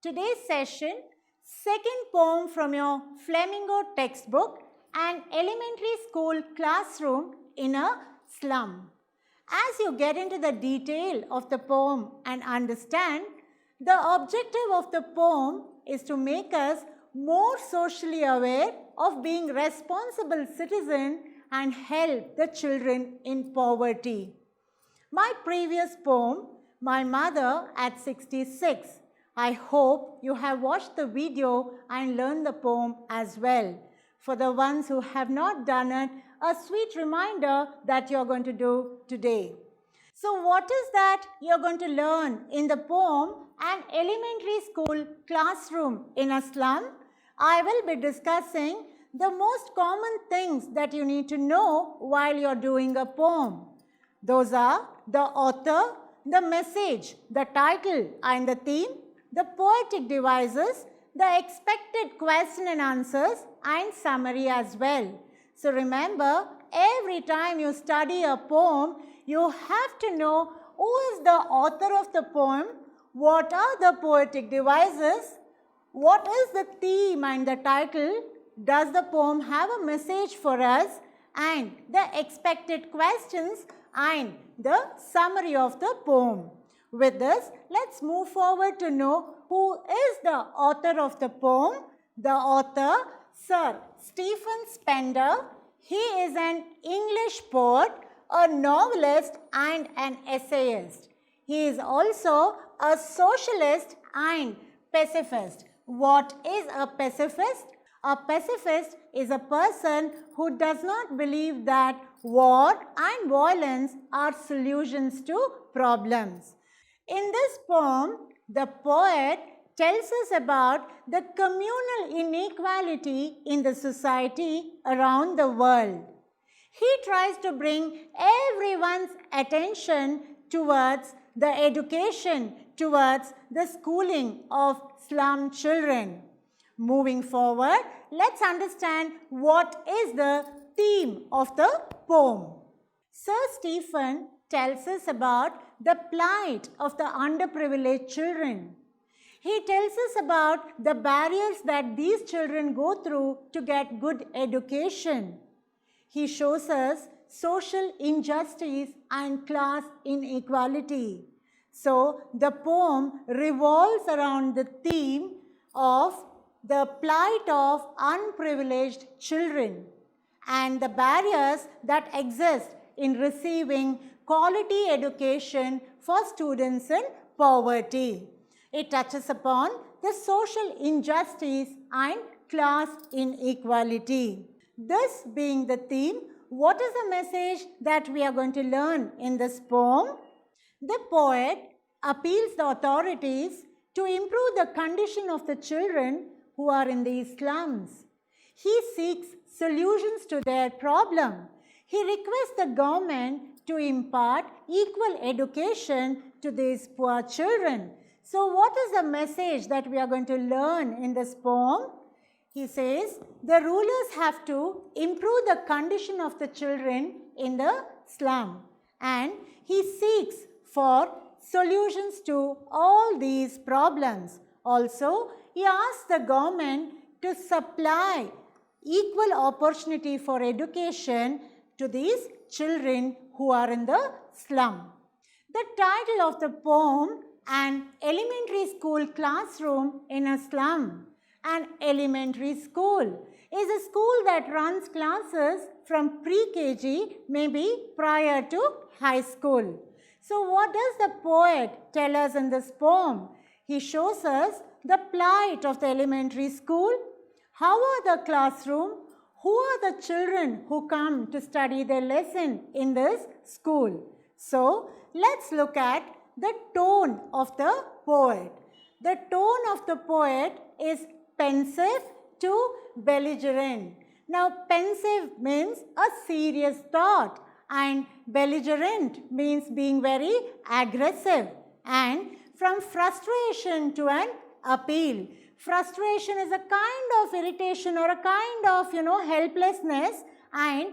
Today's session, second poem from your Flamingo textbook, An Elementary School Classroom in a Slum. As you get into the detail of the poem and understand, the objective of the poem is to make us more socially aware of being responsible citizens and help the children in poverty. My previous poem, My Mother at 66. I hope you have watched the video and learned the poem as well. For the ones who have not done it, a sweet reminder that you are going to do today. So what is that you are going to learn in the poem, An Elementary School Classroom in a Slum? I will be discussing the most common things that you need to know while you are doing a poem. Those are the author, the message, the title and the theme, the poetic devices, the expected question and answers and summary as well. So remember, every time you study a poem, you have to know who is the author of the poem, what are the poetic devices, what is the theme and the title, does the poem have a message for us, and the expected questions and the summary of the poem. With this, let's move forward to know who is the author of the poem. The author, Sir Stephen Spender. He is an English poet, a novelist and an essayist. He is also a socialist and pacifist. What is a pacifist? A pacifist is a person who does not believe that war and violence are solutions to problems. In this poem, the poet tells us about the communal inequality in the society around the world. He tries to bring everyone's attention towards the education, towards the schooling of slum children. Moving forward, let's understand what is the theme of the poem. Sir Stephen tells us about the plight of the underprivileged children. He tells us about the barriers that these children go through to get good education. He shows us social injustice and class inequality. So, the poem revolves around the theme of the plight of unprivileged children and the barriers that exist in receiving quality education for students in poverty. It touches upon the social injustice and class inequality. This being the theme, what is the message that we are going to learn in this poem? The poet appeals the authorities to improve the condition of the children who are in these slums. He seeks solutions to their problem. He requests the government to impart equal education to these poor children. So what is the message that we are going to learn in this poem? He says the rulers have to improve the condition of the children in the slum, and he seeks for solutions to all these problems. Also, he asks the government to supply equal opportunity for education to these children who are in the slum. The title of the poem, An Elementary School Classroom in a Slum. An elementary school is a school that runs classes from pre-KG, maybe prior to high school. So what does the poet tell us in this poem? He shows us the plight of the elementary school. How are the classroom? Who are the children who come to study their lesson in this school? So let's look at the tone of the poet. The tone of the poet is pensive to belligerent. Now, pensive means a serious thought and belligerent means being very aggressive, and from frustration to an appeal. Frustration is a kind of irritation or a kind of, helplessness, and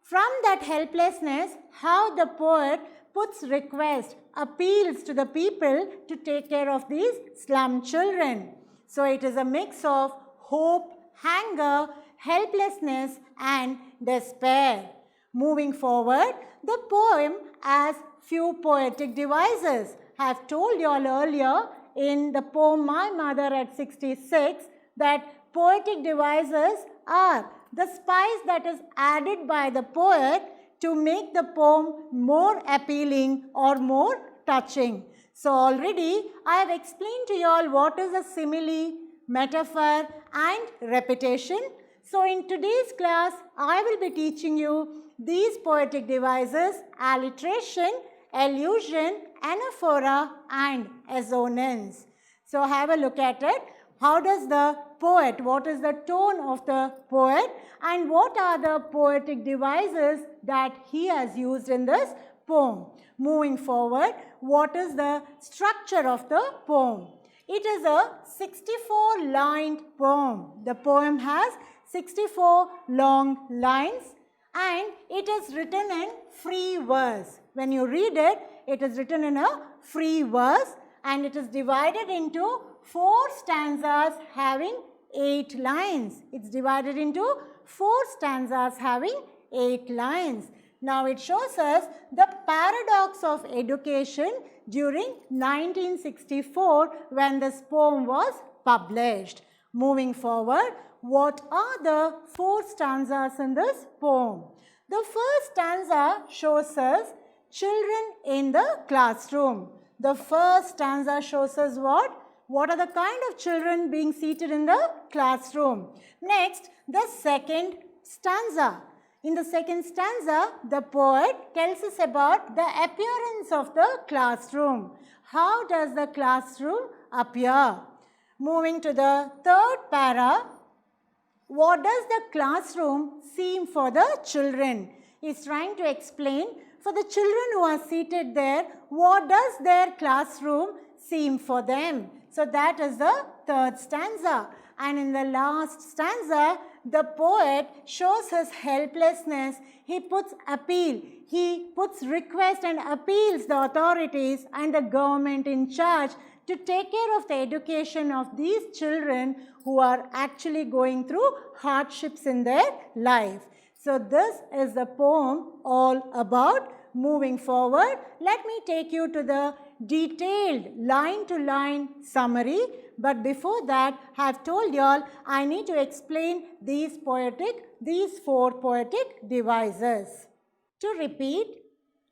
from that helplessness, how the poet puts request appeals to the people to take care of these slum children. So it is a mix of hope, anger, helplessness and despair. Moving forward, the poem has few poetic devices. I have told you all earlier in the poem My Mother at 66 that poetic devices are the spice that is added by the poet to make the poem more appealing or more touching. So already I have explained to you all what is a simile, metaphor and repetition. So in today's class, I will be teaching you these poetic devices: alliteration, allusion, anaphora and assonance. So have a look at it. How does the poet, what is the tone of the poet and what are the poetic devices that he has used in this poem? Moving forward, what is the structure of the poem? It is a 64-lined poem. The poem has 64 long lines and it is written in free verse. When you read it, it is written in a free verse and it is divided into 4 stanzas having 8 lines. It's divided into 4 stanzas having 8 lines. Now it shows us the paradox of education during 1964 when this poem was published. Moving forward, what are the 4 stanzas in this poem? The first stanza shows us children in the classroom. The first stanza shows us what? What are the kind of children being seated in the classroom? Next, the second stanza. In the second stanza, the poet tells us about the appearance of the classroom. How does the classroom appear? Moving to the third para, what does the classroom seem for the children? He's trying to explain for the children who are seated there, what does their classroom seem for them? So that is the third stanza. And in the last stanza, the poet shows his helplessness. He puts appeal. He puts request and appeals the authorities and the government in charge to take care of the education of these children who are actually going through hardships in their life. So this is the poem all about. Moving forward, let me take you to the detailed line-to-line summary. But before that, I have told you all I need to explain these 4 poetic devices. To repeat,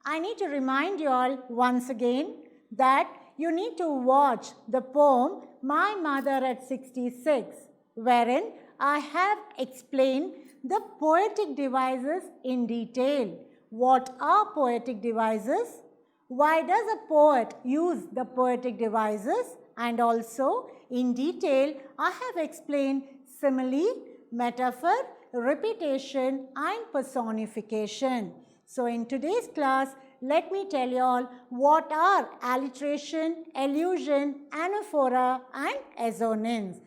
I need to remind you all once again that you need to watch the poem My Mother at 66, wherein I have explained the poetic devices in detail. What are poetic devices? Why does a poet use the poetic devices? And also, in detail, I have explained simile, metaphor, repetition and personification. So, in today's class, let me tell you all what are alliteration, allusion, anaphora and assonance.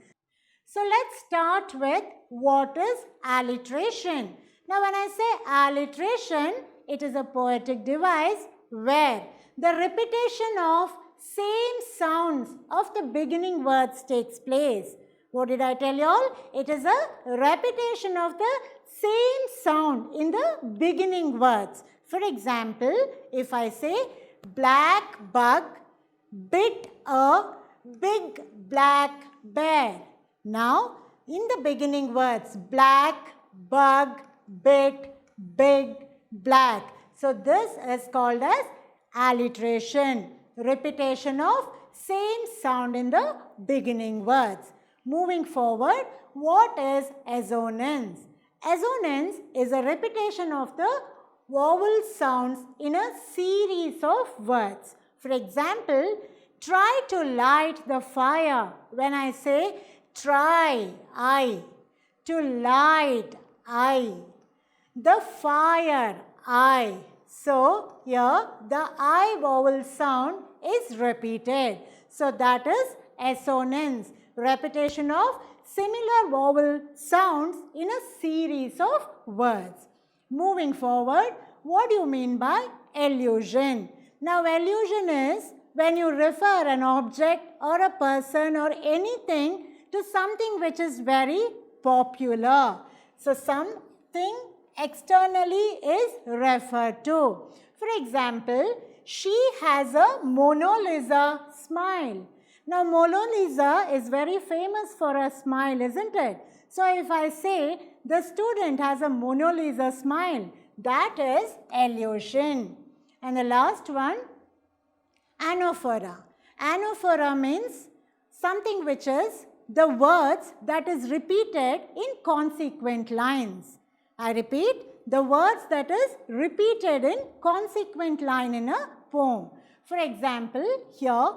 So, let's start with what is alliteration. Now, when I say alliteration, it is a poetic device where the repetition of same sounds of the beginning words takes place. What did I tell you all? It is a repetition of the same sound in the beginning words. For example, if I say black bug bit a big black bear. Now, in the beginning words, black, bug, bit, big, black. So, this is called as alliteration, repetition of same sound in the beginning words. Moving forward, what is assonance? Assonance is a repetition of the vowel sounds in a series of words. For example, try to light the fire. When I say try, I, to light, I, the fire, I. So, here the I vowel sound is repeated. So, that is assonance, repetition of similar vowel sounds in a series of words. Moving forward, what do you mean by allusion? Now, allusion is when you refer an object or a person or anything to something which is very popular. So, something externally is referred to. For example, she has a Mona Lisa smile. Now, Mona Lisa is very famous for her smile, isn't it? So, if I say the student has a Mona Lisa smile, that is allusion. And the last one, anaphora. Anaphora means something which is the words that is repeated in consequent lines. I repeat, the words that is repeated in consequent line in a poem. For example, here,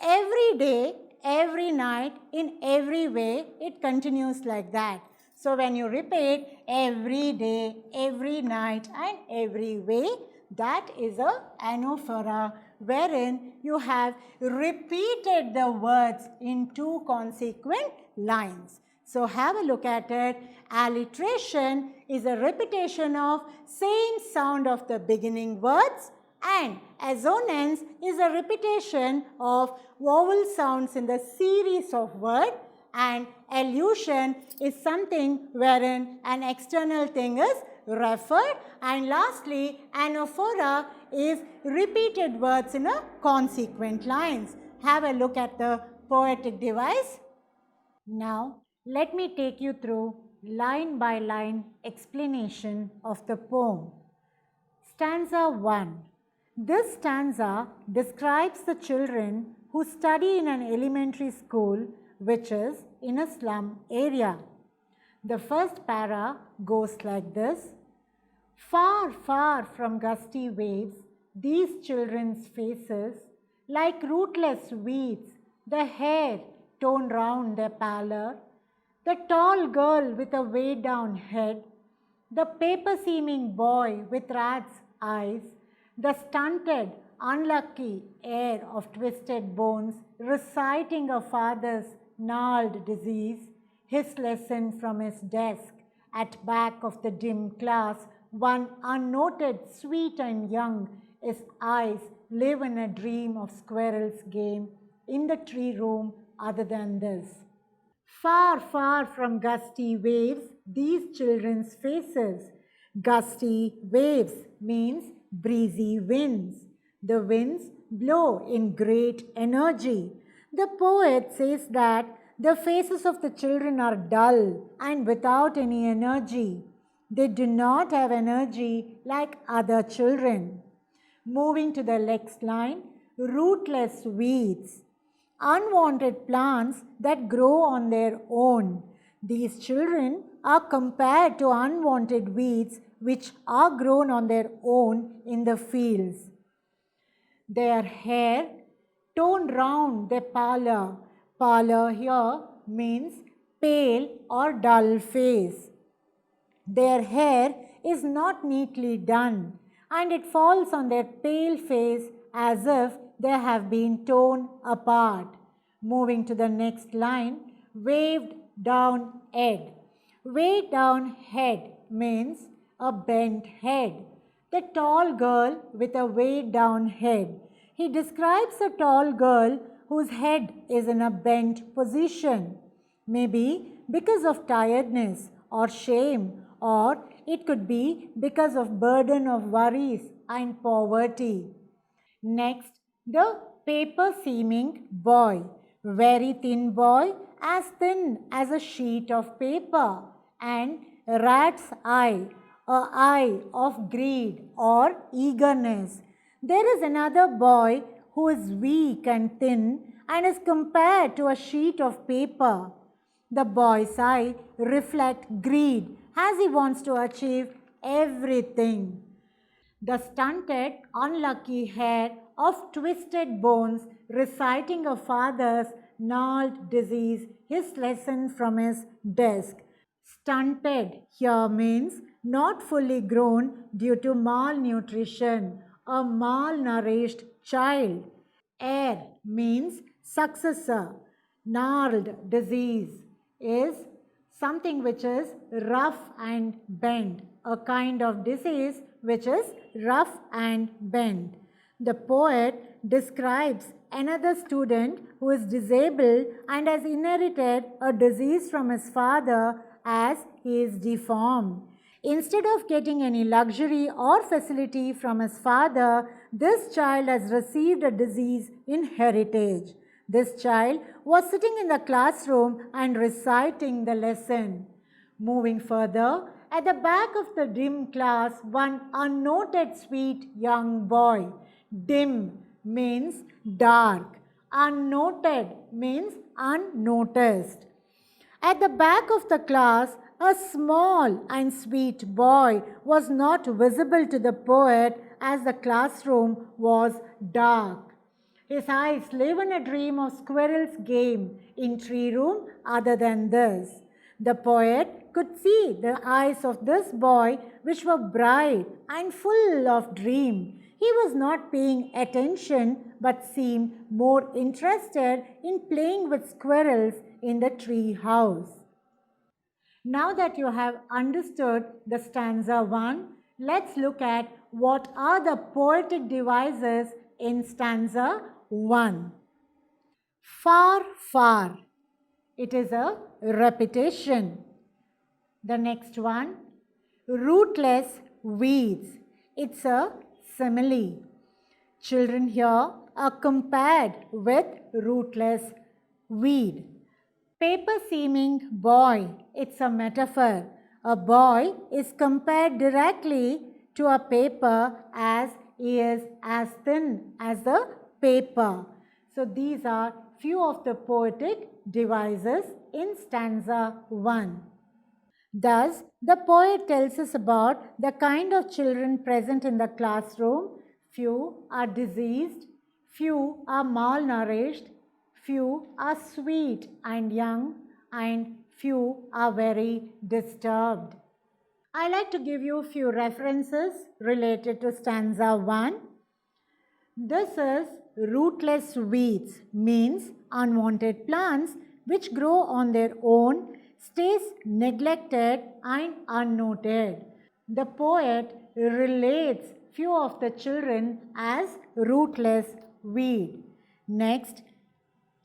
every day, every night, in every way, it continues like that. So, when you repeat every day, every night and every way, that is a anaphora wherein you have repeated the words in two consequent lines. So, have a look at it. Alliteration is a repetition of same sound of the beginning words, and assonance is a repetition of vowel sounds in the series of words, and allusion is something wherein an external thing is referred, and lastly, anaphora is repeated words in a consequent lines. Have a look at the poetic device. Now, let me take you through line by line explanation of the poem. Stanza 1. This stanza describes the children who study in an elementary school which is in a slum area. The first para goes like this. Far, far from gusty waves, these children's faces, like rootless weeds, the hair torn round their pallor, the tall girl with a weighed-down head, the paper-seeming boy with rat's eyes, the stunted, unlucky heir of twisted bones, reciting a father's gnarled disease, his lesson from his desk, at back of the dim class, one unnoted, sweet and young, his eyes live in a dream of squirrel's game, in the tree room other than this. Far, far from gusty waves, these children's faces. Gusty waves means breezy winds. The winds blow in great energy. The poet says that the faces of the children are dull and without any energy. They do not have energy like other children. Moving to the next line, rootless weeds. Unwanted plants that grow on their own. These children are compared to unwanted weeds which are grown on their own in the fields. Their hair torn round their pallor. Pallor here means pale or dull face. Their hair is not neatly done and it falls on their pale face as if they have been torn apart. Moving to the next line, waved down head. Weighed down head means a bent head. The tall girl with a weighed down head. He describes a tall girl whose head is in a bent position. Maybe because of tiredness or shame, or it could be because of burden of worries and poverty. Next, the paper-seeming boy. Very thin boy, as thin as a sheet of paper, and rat's eye, an eye of greed or eagerness. There is another boy who is weak and thin and is compared to a sheet of paper. The boy's eye reflects greed as he wants to achieve everything. The stunted, unlucky hair of twisted bones reciting a father's gnarled disease, his lesson from his desk. Stunted here means not fully grown due to malnutrition, a malnourished child. Heir means successor. Gnarled disease is something which is rough and bent, a kind of disease which is rough and bent. The poet describes another student who is disabled and has inherited a disease from his father as he is deformed. Instead of getting any luxury or facility from his father, this child has received a disease in heritage. This child was sitting in the classroom and reciting the lesson. Moving further, at the back of the dim class, one unnoted sweet young boy. Dim means dark. Unnoted means unnoticed. At the back of the class, a small and sweet boy was not visible to the poet as the classroom was dark. His eyes live in a dream of squirrel's game in tree room other than this. The poet could see the eyes of this boy which were bright and full of dream. He was not paying attention but seemed more interested in playing with squirrels in the tree house. Now that you have understood the stanza 1, let's look at what are the poetic devices in stanza 1. Far, far. It is a repetition. The next one, rootless weeds. It's a simile. Children here are compared with rootless weed. Paper-seeming boy. It's a metaphor. A boy is compared directly to a paper as he is as thin as the paper. So these are few of the poetic devices in stanza 1. Thus, the poet tells us about the kind of children present in the classroom. Few are diseased, few are malnourished, few are sweet and young, and few are very disturbed. I like to give you a few references related to stanza 1. This is rootless weeds, means unwanted plants which grow on their own, stays neglected and unnoted. The poet relates few of the children as rootless weed. Next,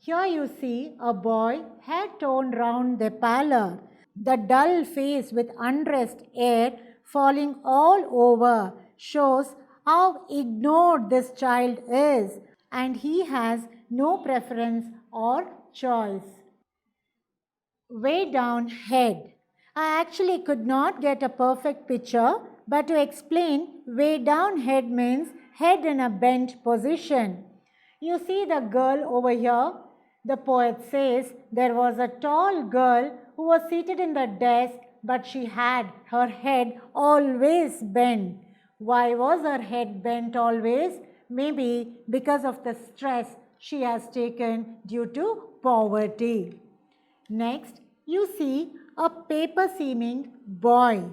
here you see a boy, hair torn round the pallor, the dull face with undressed hair falling all over shows how ignored this child is, and he has no preference or choice. Way down head. I actually could not get a perfect picture, but to explain, way down head means head in a bent position. You see the girl over here? The poet says there was a tall girl who was seated in the desk, but she had her head always bent. Why was her head bent always? Maybe because of the stress she has taken due to poverty. Next, you see a paper-seeming boy.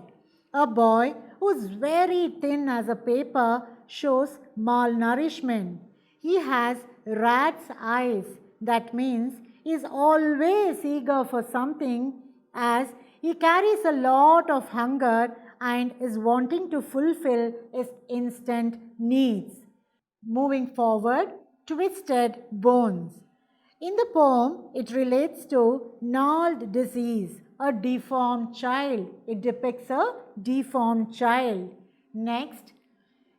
A boy who is very thin as a paper shows malnourishment. He has rat's eyes. That means he is always eager for something, as he carries a lot of hunger and is wanting to fulfill his instant needs. Moving forward, twisted bones. In the poem, it relates to gnarled disease, a deformed child. It depicts a deformed child. Next,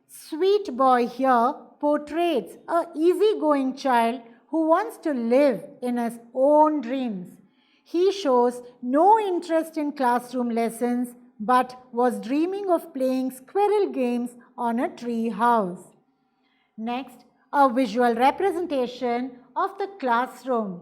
sweet boy here portrays a easygoing child who wants to live in his own dreams. He shows no interest in classroom lessons but was dreaming of playing squirrel games on a tree house. Next, a visual representation of the classroom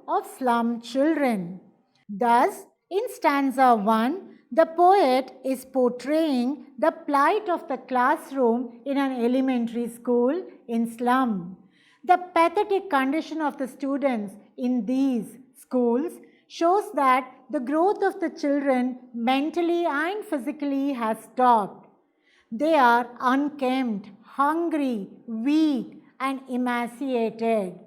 of slum children. Thus, in stanza 1, the poet is portraying the plight of the classroom in an elementary school in slum. The pathetic condition of the students in these schools shows that the growth of the children mentally and physically has stopped. They are unkempt, hungry, weak, and emaciated.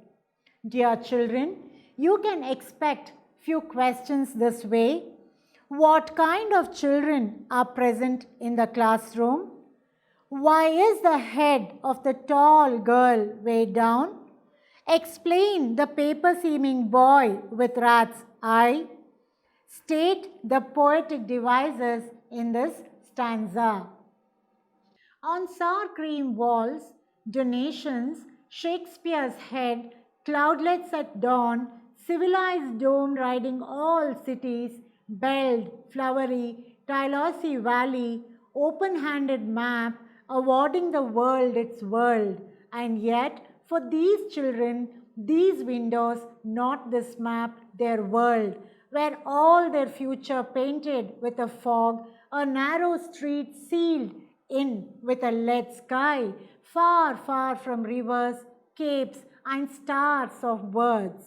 Dear children, you can expect few questions this way. What kind of children are present in the classroom? Why is the head of the tall girl weighed down? Explain the paper-seeming boy with rat's eye. State the poetic devices in this stanza. On sour cream walls, donations, Shakespeare's head, cloudlets at dawn, civilized dome riding all cities, belled, flowery, Tylossie Valley, open-handed map, awarding the world its world. And yet, for these children, these windows, not this map, their world, where all their future painted with a fog, a narrow street sealed in with a lead sky, far, far from rivers, capes, and stars of birds.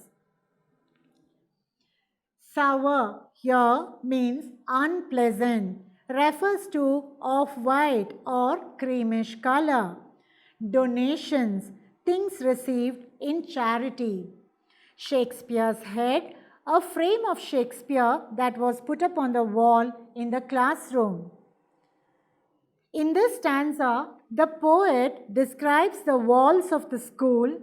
Sour here means unpleasant, refers to off-white or creamish color. Donations, things received in charity. Shakespeare's head, a frame of Shakespeare that was put up on the wall in the classroom. In this stanza, the poet describes the walls of the school.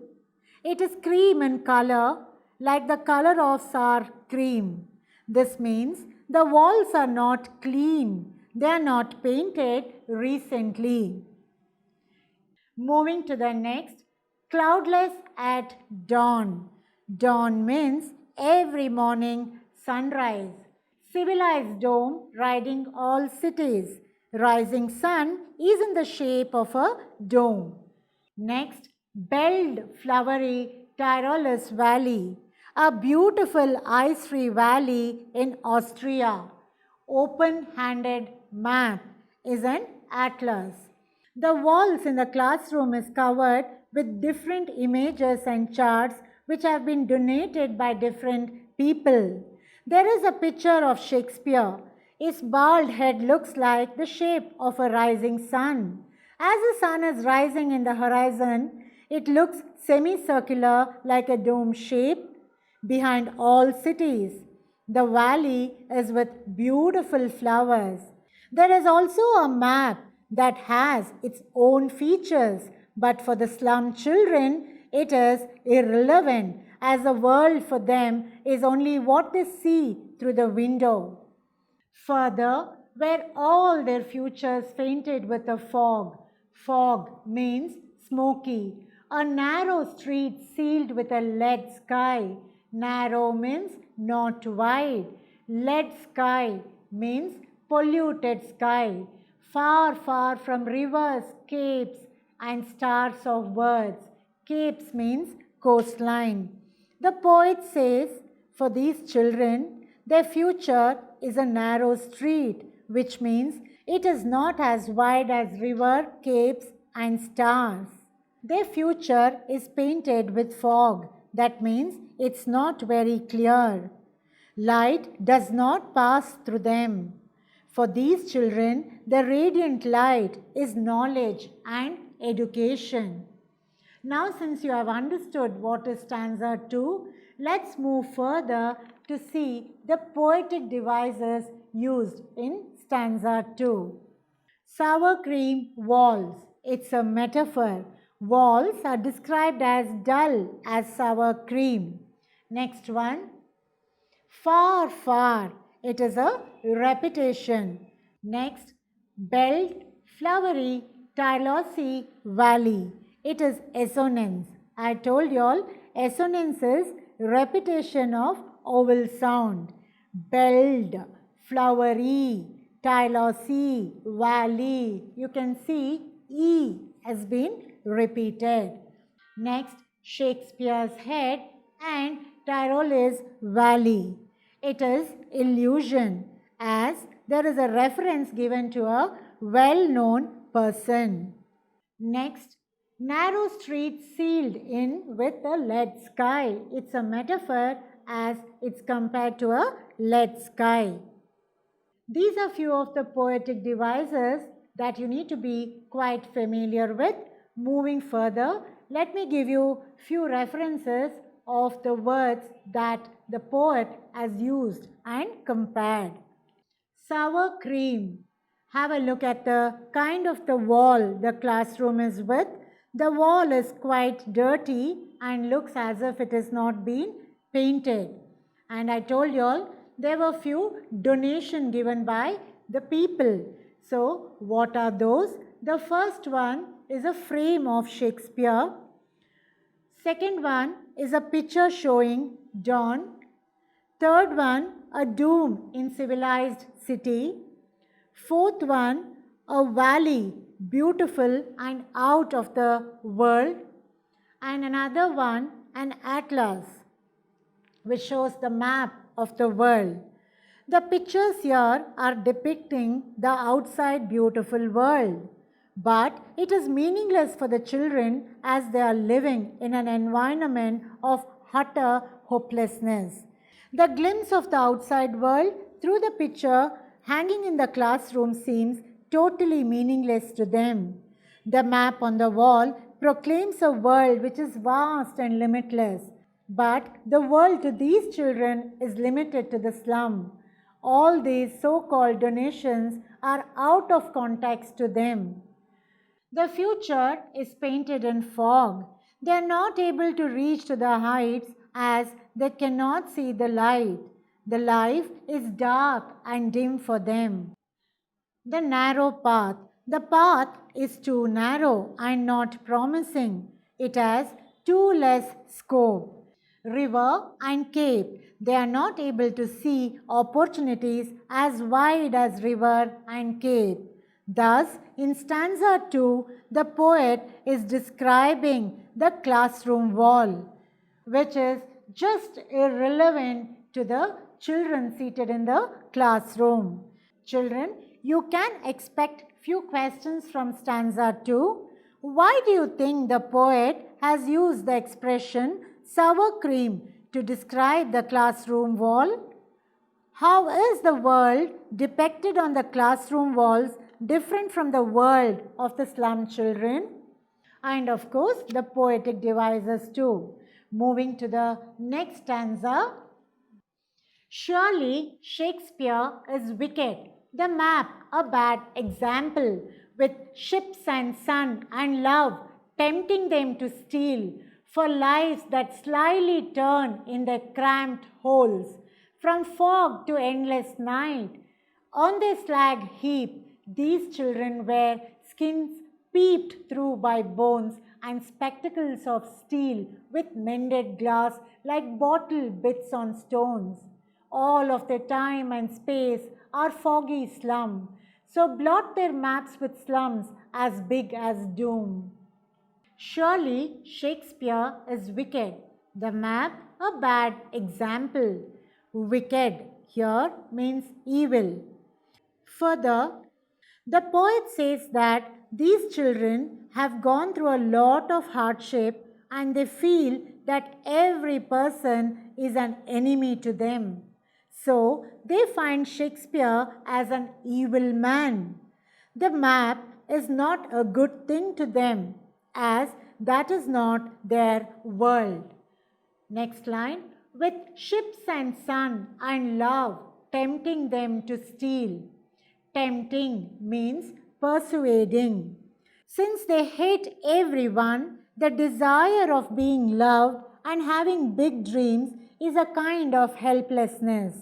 It is cream in color, like the color of sour cream. This means the walls are not clean. They are not painted recently. Moving to the next, cloudless at dawn. Dawn means every morning sunrise. Civilized dome riding all cities. Rising sun is in the shape of a dome. Next, belled flowery Tyrolus Valley, a beautiful ice-free valley in Austria. Open-handed map is an atlas. The walls in the classroom is covered with different images and charts which have been donated by different people. There is a picture of Shakespeare. His bald head looks like the shape of a rising sun. As the sun is rising in the horizon, it looks semicircular like a dome shape behind all cities. The valley is with beautiful flowers. There is also a map that has its own features, but for the slum children, it is irrelevant, as the world for them is only what they see through the window. Further, where all their futures fainted with a fog. Fog means smoky. A narrow street sealed with a lead sky. Narrow means not wide. Lead sky means polluted sky. Far, far from rivers, capes, and stars of birds. Capes means coastline. The poet says, for these children, their future is a narrow street, which means it is not as wide as river, capes, and stars. Their future is painted with fog. That means it's not very clear. Light does not pass through them. For these children, the radiant light is knowledge and education. Now, since you have understood what is stanza 2, let's move further to see the poetic devices used in stanza 2. Sour cream walls. It's a metaphor. Walls are described as dull as sour cream. Next one. Far, far. It is a repetition. Next. Belled, flowery, Tylossie Valley. It is assonance. I told you all, assonance is repetition of vowel sound. Belled, flowery, Tylossie Valley. You can see E has been repeated. Next, Shakespeare's head and Tyrolese Valley. It is illusion, as there is a reference given to a well-known person. Next, narrow street sealed in with a lead sky. It's a metaphor as it's compared to a lead sky. These are few of the poetic devices that you need to be quite familiar with. Moving further, let me give you few references of the words that the poet has used and compared. Sour cream Have a look at the kind of the wall the classroom is with. The wall is quite dirty and looks as if it has not been painted. And I told you all there were few donations given by the people. So what are those? The first one is a frame of Shakespeare. Second one is a picture showing dawn. Third one, a dome in civilized city. Fourth one, a valley, beautiful and out of the world. And another one, an atlas, which shows the map of the world. The pictures here are depicting the outside beautiful world. But it is meaningless for the children as they are living in an environment of utter hopelessness. The glimpse of the outside world through the picture hanging in the classroom seems totally meaningless to them. The map on the wall proclaims a world which is vast and limitless. But the world to these children is limited to the slum. All these so-called donations are out of context to them. The future is painted in fog. They are not able to reach to the heights as they cannot see the light. The life is dark and dim for them. The narrow path. The path is too narrow and not promising. It has too less scope. River and cape. They are not able to see opportunities as wide as river and cape. Thus, in stanza 2, the poet is describing the classroom wall, which is just irrelevant to the children seated in the classroom. Children, you can expect few questions from stanza 2. Why do you think the poet has used the expression sour cream to describe the classroom wall? How is the world depicted on the classroom walls different from the world of the slum children? And of course, the poetic devices too. Moving to the next stanza. Surely Shakespeare is wicked. The map a bad example, with ships and sun and love tempting them to steal for lives that slyly turn in their cramped holes. From fog to endless night, on their slag heap, these children wear skins peeped through by bones and spectacles of steel with mended glass like bottle bits on stones. All of their time and space are foggy slum, so blot their maps with slums as big as doom. Surely Shakespeare is wicked. The map a bad example. Wicked here means evil. Further, the poet says that these children have gone through a lot of hardship and they feel that every person is an enemy to them. So they find Shakespeare as an evil man. The map is not a good thing to them, as that is not their world. Next line. With ships and sun and love tempting them to steal. Tempting means persuading. Since they hate everyone, the desire of being loved and having big dreams is a kind of helplessness.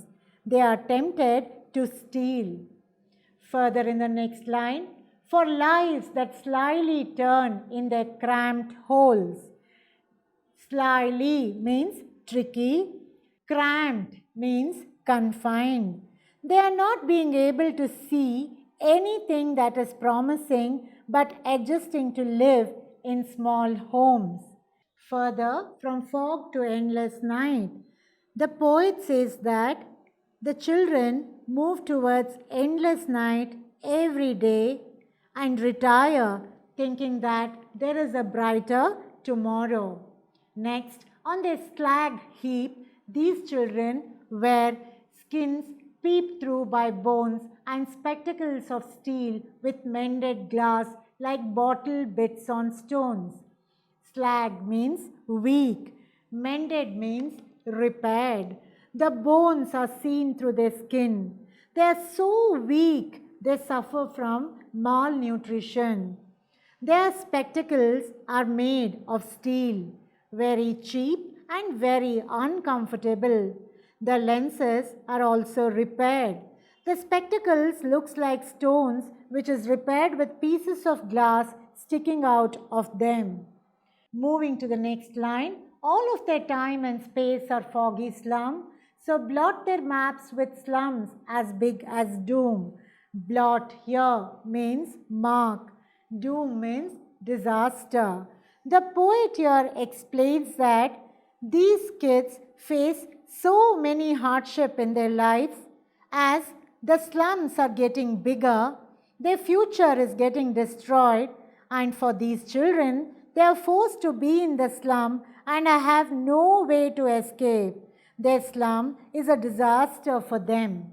They are tempted to steal. Further in the next line, for lives that slyly turn in their cramped holes. Slyly means tricky. Cramped means confined. They are not being able to see anything that is promising but adjusting to live in small homes. Further, from fog to endless night, the poet says that the children move towards endless night every day and retire thinking that there is a brighter tomorrow. Next, on their slag heap, these children wear skins peeped through by bones and spectacles of steel with mended glass like bottle bits on stones. Slag means weak. Mended means repaired. The bones are seen through their skin. They are so weak They suffer from malnutrition. Their spectacles are made of steel, very cheap and very uncomfortable. The lenses are also repaired. The spectacles looks like stones which is repaired with pieces of glass sticking out of them. Moving to the next line, all of their time and space are foggy slum, so blot their maps with slums as big as doom. Blot here means mark. Doom means disaster. The poet here explains that these kids face so many hardship in their lives. As the slums are getting bigger, their future is getting destroyed, and for these children, they are forced to be in the slum and have no way to escape. Their slum is a disaster for them.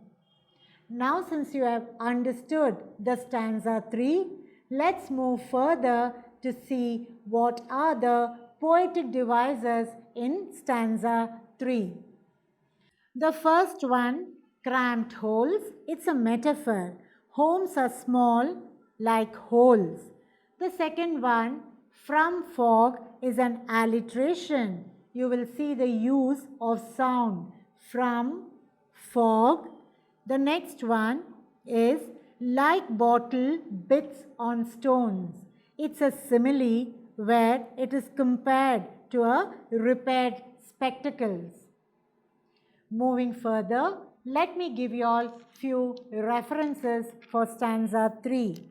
Now, since you have understood the stanza 3, let's move further to see what are the poetic devices in stanza 3. The first one, cramped holes, it's a metaphor. Homes are small like holes. The second one, from fog, is an alliteration. You will see the use of sound from fog. The next one is like bottle bits on stones. It's a simile where it is compared to a repaired spectacles. Moving further, let me give you all few references for stanza 3.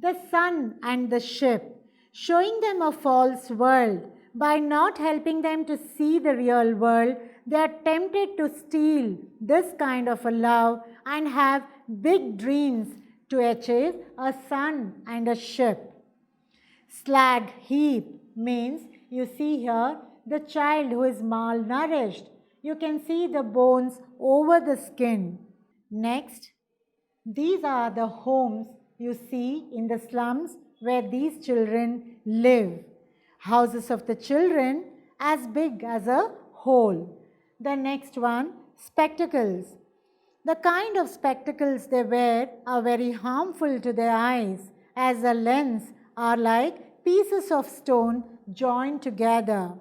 The sun and the ship, showing them a false world. By not helping them to see the real world, they are tempted to steal this kind of a love and have big dreams to achieve a sun and a ship. Slag heap means, you see here, the child who is malnourished. You can see the bones over the skin. Next, these are the homes you see in the slums where these children live. Houses of the children as big as a hole. The next one, spectacles. The kind of spectacles they wear are very harmful to their eyes, as the lens are like pieces of stone joined together.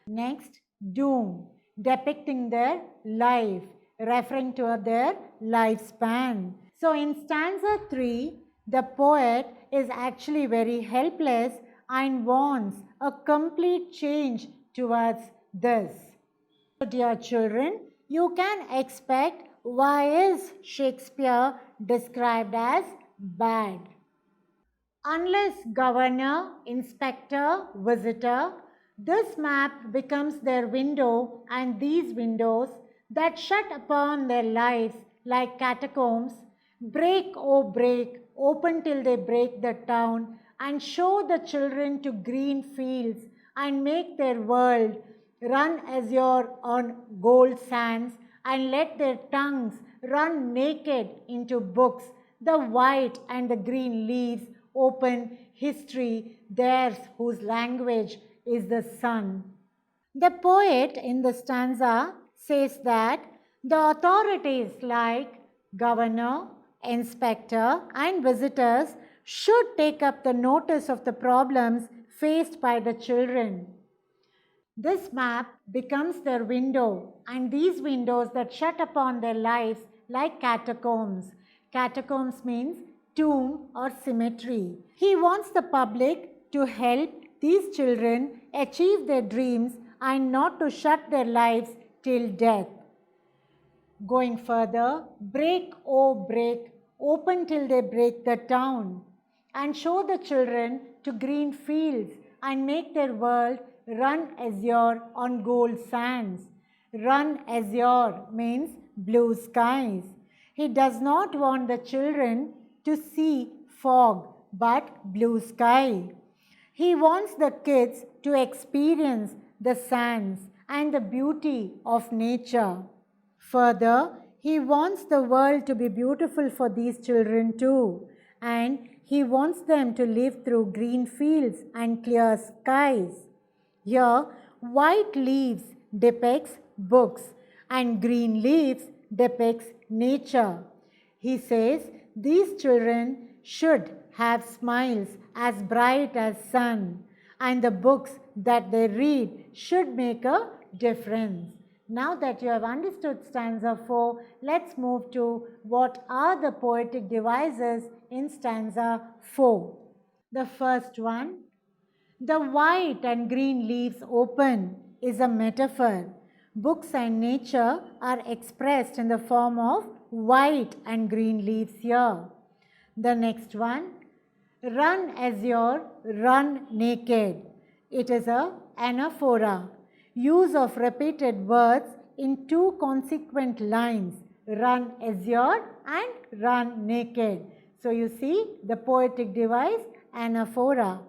Next, doom, depicting their life, referring to their lifespan. So in stanza 3, the poet is actually very helpless and wants a complete change towards this. So dear children, you can expect why is Shakespeare described as bad. Unless governor, inspector, visitor, this map becomes their window, and these windows that shut upon their lives like catacombs, break, oh break, open till they break the town, and show the children to green fields and make their world run azure on gold sands, and let their tongues run naked into books. The white and the green leaves open history, theirs whose language is the sun. The poet in the stanza says that the authorities like governor, inspector and visitors should take up the notice of the problems faced by the children. This map becomes their window, and these windows that shut upon their lives like catacombs. Catacombs means tomb or cemetery. He wants the public to help these children achieve their dreams and not to shut their lives till death. Going further, break, oh break, open till they break the town, and show the children to green fields and make their world run azure on gold sands. Run azure means blue skies. He does not want the children to see fog but blue sky. He wants the kids to experience the sands and the beauty of nature. Further, he wants the world to be beautiful for these children too, and he wants them to live through green fields and clear skies. Here, white leaves depicts books and green leaves depicts nature. He says these children should have smiles as bright as sun, and the books that they read should make a difference. Now that you have understood stanza 4, let's move to what are the poetic devices in stanza 4. The first one, the white and green leaves open, is a metaphor. Books and nature are expressed in the form of white and green leaves here. The next one, run azure, run naked. It is a anaphora. Use of repeated words in two consequent lines, run azure and run naked. So you see the poetic device, anaphora.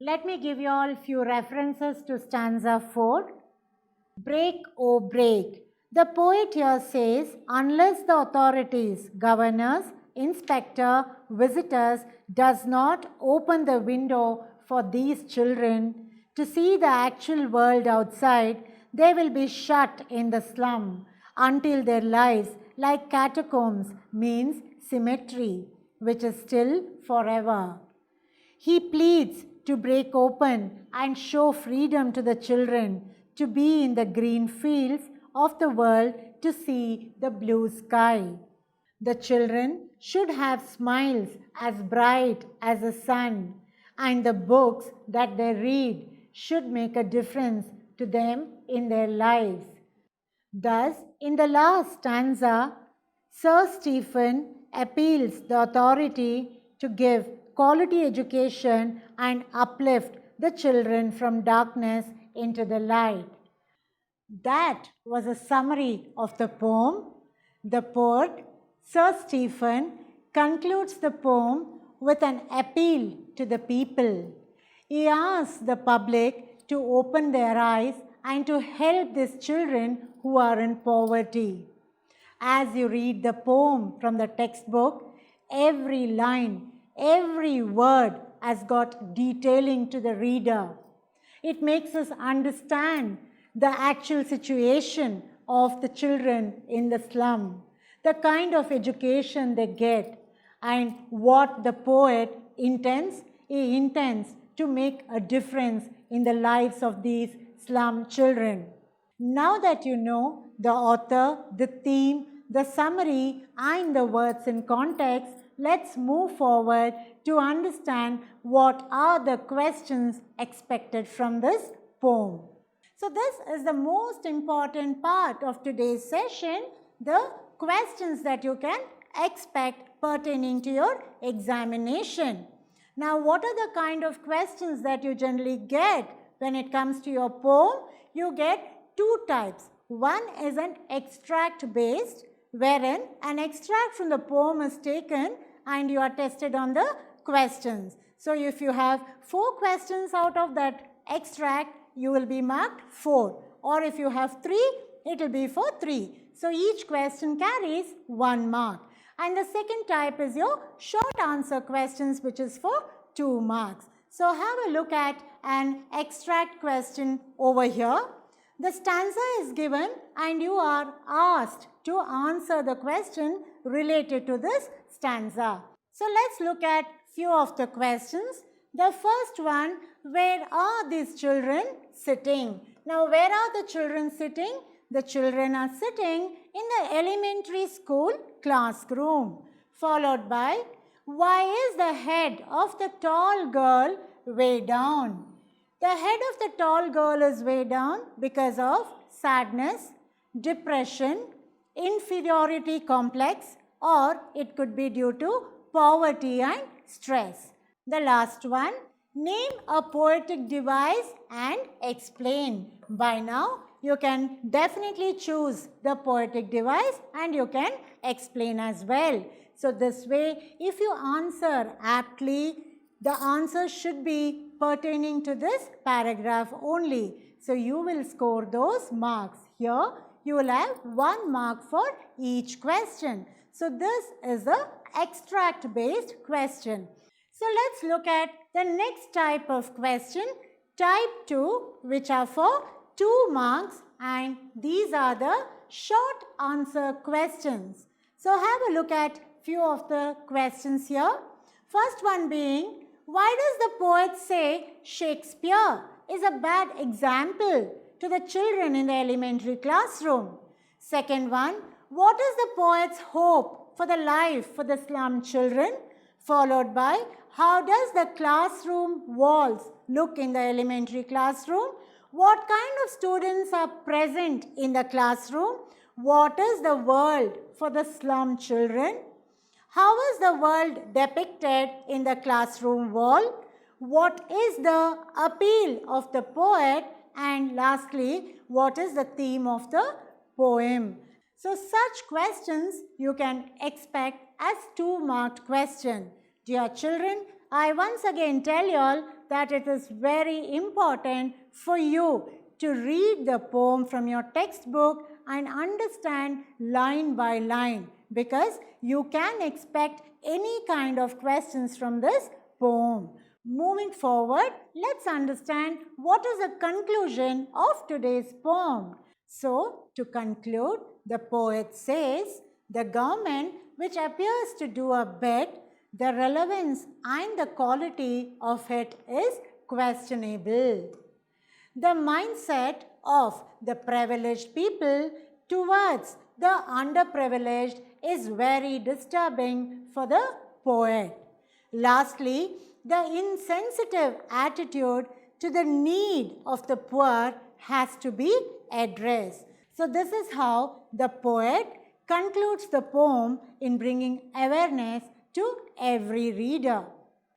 Let me give you all a few references to stanza 4. Break, oh break. The poet here says, unless the authorities, governors, inspector, visitors does not open the window for these children to see the actual world outside, they will be shut in the slum until their lives, like catacombs, means cemetery, which is still forever. He pleads to break open and show freedom to the children, to be in the green fields of the world, to see the blue sky. The children should have smiles as bright as the sun, and the books that they read should make a difference to them in their lives. Thus, in the last stanza, Sir Stephen appeals the authority to give quality education and uplift the children from darkness into the light. That was a summary of the poem. The poet, Sir Stephen, concludes the poem with an appeal to the people. He asks the public to open their eyes and to help these children who are in poverty. As you read the poem from the textbook, every line, every word has got detailing to the reader. It makes us understand the actual situation of the children in the slum, the kind of education they get, and what the poet intends. He intends to make a difference in the lives of these slum children. Now that you know the author, the theme, the summary, and the words in context, let's move forward to understand what are the questions expected from this poem. So this is the most important part of today's session, the questions that you can expect pertaining to your examination. Now, what are the kind of questions that you generally get when it comes to your poem? You get two types. One is an extract based, wherein an extract from the poem is taken and you are tested on the questions. So if you have 4 questions out of that extract, you will be marked 4. Or if you have 3, it will be for 3. So each question carries 1 mark. And the second type is your short answer questions, which is for 2 marks. So have a look at an extract question over here. The stanza is given and you are asked to answer the question related to this stanza. So let's look at few of the questions. The first one, where are these children sitting? Now, where are the children sitting? The children are sitting in the elementary school classroom, followed by, why is the head of the tall girl way down? The head of the tall girl is way down because of sadness, depression, inferiority complex, or it could be due to poverty and stress. The last one, name a poetic device and explain. By now, you can definitely choose the poetic device and you can explain as well. So this way, if you answer aptly, the answer should be pertaining to this paragraph only. So you will score those marks. Here, you will have 1 mark for each question. So this is a extract based question. So let's look at the next type of question, type 2, which are for 2 marks, and these are the short answer questions. So have a look at few of the questions here. First one being, why does the poet say Shakespeare is a bad example to the children in the elementary classroom? Second one, what is the poet's hope for the life for the slum children? Followed by, how does the classroom walls look in the elementary classroom? What kind of students are present in the classroom? What is the world for the slum children? How is the world depicted in the classroom wall? What is the appeal of the poet? And lastly, what is the theme of the poem? So such questions you can expect as 2-marked question. Dear children, I once again tell you all that it is very important for you to read the poem from your textbook and understand line by line, because you can expect any kind of questions from this poem. Moving forward, let's understand what is the conclusion of today's poem. So, to conclude, the poet says, the government which appears to do a bit, the relevance and the quality of it is questionable. The mindset of the privileged people towards the underprivileged is very disturbing for the poet. Lastly, the insensitive attitude to the need of the poor has to be addressed. So this is how the poet concludes the poem in bringing awareness to every reader.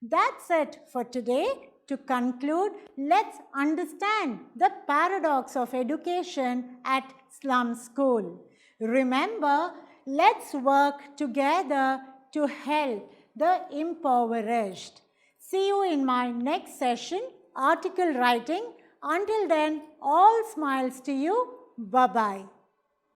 That's it for today. To conclude, let's understand the paradox of education at slum school. Remember, let's work together to help the impoverished. See you in my next session, article writing. Until then, all smiles to you. Bye-bye.